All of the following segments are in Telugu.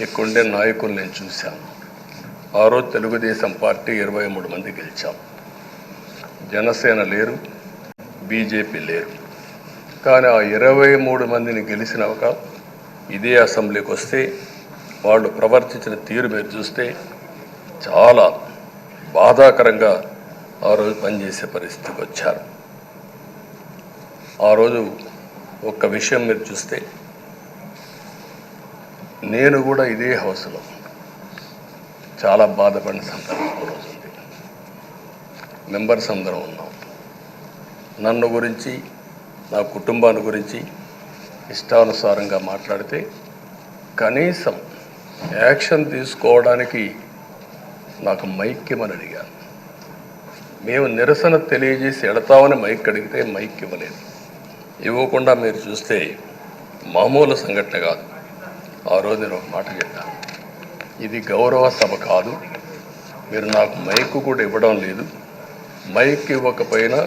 ఇక్కడుండే నాయకులు నేను చూశాను. ఆ రోజు తెలుగుదేశం పార్టీ 23 మంది గెలిచాం. జనసేన లేరు, బీజేపీ లేరు. కానీ ఆ 23 మందిని గెలిచినాక ఇదే అసెంబ్లీకి వస్తే వాళ్ళు ప్రవర్తించిన తీరు మీరు చూస్తే చాలా బాధాకరంగా ఆ రోజు పనిచేసే పరిస్థితికి వచ్చారు. ఆ రోజు ఒక్క విషయం మీరు చూస్తే, నేను కూడా ఇదే హౌస్లో చాలా బాధపడిన సందర్భం రోజు ఉంది. మెంబర్స్ అందరం ఉన్నాం. నన్ను గురించి, నా కుటుంబాన్ని గురించి ఇష్టానుసారంగా మాట్లాడితే కనీసం యాక్షన్ తీసుకోవడానికి నాకు మైక్ ఇవ్వమని అడిగాను. మేము నిరసన తెలియజేసి ఎడతామని మైక్ అడిగితే మైక్ ఇవ్వలేదు. ఇవ్వకుండా మీరు చూస్తే మామూలు సంఘటన కాదు. ఆ రోజు నేను ఒక మాట చెప్పాను, ఇది గౌరవ సభ కాదు, మీరు నాకు మైక్ కూడా ఇవ్వడం లేదు. మైక్ ఇవ్వకపోయినా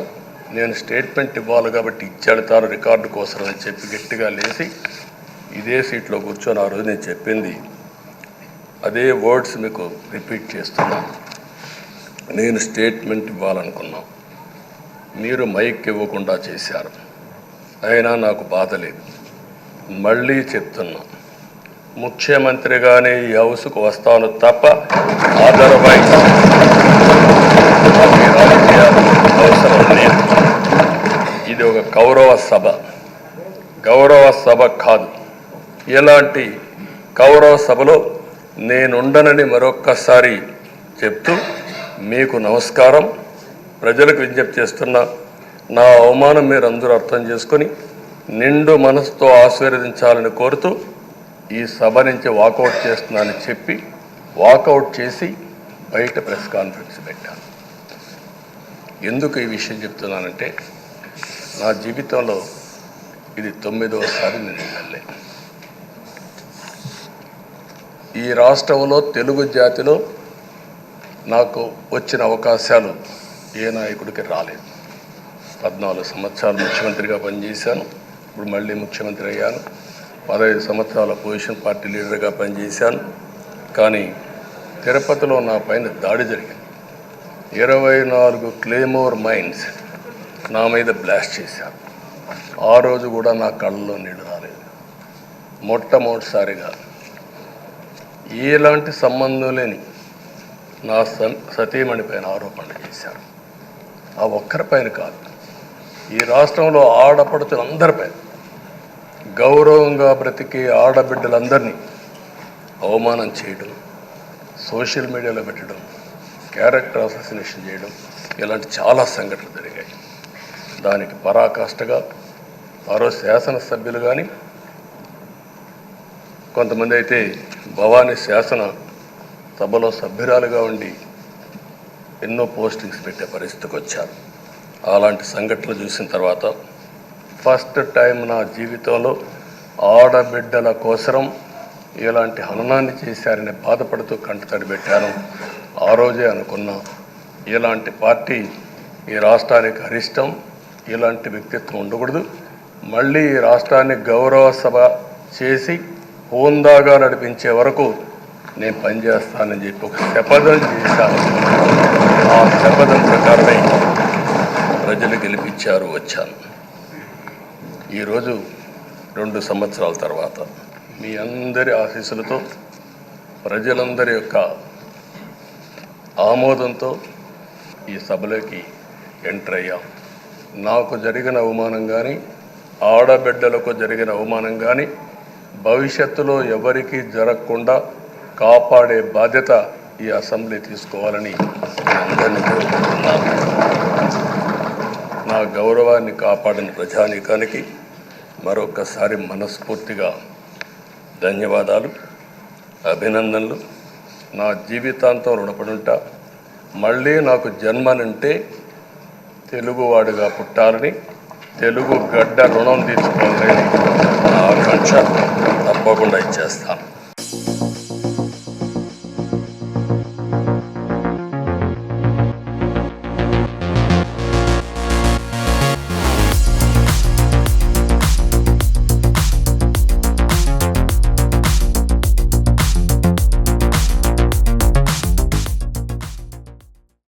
నేను స్టేట్మెంట్ ఇవ్వాలి కాబట్టి ఇచ్చేడతారు రికార్డు కోసం అని చెప్పి గట్టిగా లేచి ఇదే సీట్లో కూర్చొని ఆ రోజు నేను చెప్పింది అదే వర్డ్స్ మీకు రిపీట్ చేస్తున్నాను. నేను స్టేట్మెంట్ ఇవ్వాలనుకున్నాను, మీరు మైక్ ఇవ్వకుండా చేశారు. అయినా నాకు బాధ లేదు. మళ్ళీ చెప్తున్నా, ముఖ్యమంత్రిగానే ఈ హౌస్కు వస్తాను తప్ప అదర్వైజ్ రాజకీయాలు అవసరం లేదు. ఇది ఒక గౌరవ సభ కాదు. ఇలాంటి గౌరవ సభలో నేనుండనని మరొక్కసారి చెప్తూ మీకు నమస్కారం. ప్రజలకు విజ్ఞప్తి చేస్తున్నా, నా అవమానం మీరు అందరూ అర్థం చేసుకొని నిండు మనసుతో ఆశీర్వదించాలని కోరుతూ ఈ సభ నుంచి వాకౌట్ చేస్తున్నానని చెప్పి వాకౌట్ చేసి బయట ప్రెస్ కాన్ఫరెన్స్ పెట్టాను. ఎందుకు ఈ విషయం చెప్తున్నానంటే, నా జీవితంలో ఇది 9వసారి నేను ఎమ్మెల్యే. ఈ రాష్ట్రంలో తెలుగు జాతిలో నాకు వచ్చిన అవకాశాలు ఏ నాయకుడికి రాలేదు. 14 సంవత్సరాలు ముఖ్యమంత్రిగా పనిచేశాను. ఇప్పుడు మళ్ళీ ముఖ్యమంత్రి అయ్యాను. 15 సంవత్సరాల పొజిషన్ పార్టీ లీడర్గా పనిచేశాను. కానీ తిరుపతిలో నా పైన దాడి జరిగింది. 24 క్లేమోర్ మైన్స్ నా మీద బ్లాస్ట్ చేశారు. ఆ రోజు కూడా నా కళ్ళలో నీళ్ళు రాలేదు. మొట్టమొదటిసారిగా ఎలాంటి సంబంధం లేని నా సతీమణి పైన ఆరోపణలు చేశారు. ఆ ఒక్కరిపైన కాదు, ఈ రాష్ట్రంలో ఆడపడుతులందరిపైన, గౌరవంగా బ్రతికే ఆడబిడ్డలందరినీ అవమానం చేయడం, సోషల్ మీడియాలో పెట్టడం, క్యారెక్టర్ అసాసినేషన్ చేయడం, ఇలాంటి చాలా సంఘటనలు జరిగాయి. దానికి పరాకాష్ఠగా ఆ రోజు శాసనసభ్యులు కానీ, కొంతమంది అయితే భవానీ శాసన సభలో సభ్యురాలుగా ఉండి ఎన్నో పోస్టింగ్స్ పెట్టే పరిస్థితికి వచ్చారు. అలాంటి సంఘటనలు చూసిన తర్వాత ఫస్ట్ టైం నా జీవితంలో ఆడబిడ్డల కోసరం ఇలాంటి హననాన్ని చేశారని బాధపడుతూ కంటతడి పెట్టాను. ఆ రోజే అనుకున్నా, ఇలాంటి పార్టీ ఈ రాష్ట్రానికి అరిష్టం, ఇలాంటి వ్యక్తిత్వం ఉండకూడదు. మళ్ళీ ఈ రాష్ట్రాన్ని గౌరవ సభ చేసి హోందాగా నడిపించే వరకు నేను పనిచేస్తానని చెప్పి ఒక శపథం చేశాను. ఆ శపథం ప్రకారమే ప్రజలు గెలిపించారు, వచ్చాను. ఈరోజు 2 సంవత్సరాల తర్వాత మీ అందరి ఆశీస్సులతో, ప్రజలందరి యొక్క ఆమోదంతో ఈ సభలోకి ఎంటర్ అయ్యాం. నాకు జరిగిన అవమానం కానీ, ఆడబిడ్డలకు జరిగిన అవమానం కానీ భవిష్యత్తులో ఎవరికీ జరగకుండా కాపాడే బాధ్యత ఈ అసెంబ్లీ తీసుకోవాలని అందరినీ కోరుకుంటున్నాను. నా గౌరవాన్ని కాపాడిన ప్రజానీకానికి మరొకసారి మనస్ఫూర్తిగా ధన్యవాదాలు, అభినందనలు. నా జీవితాంతం రుణపడి ఉంటా. మళ్ళీ నాకు జన్మనంటే తెలుగువాడిగా పుట్టాలని, తెలుగు గడ్డ రుణం తీర్చుకోవాలని నా ఆకాంక్ష. తప్పకుండా ఇచ్చేస్తాను.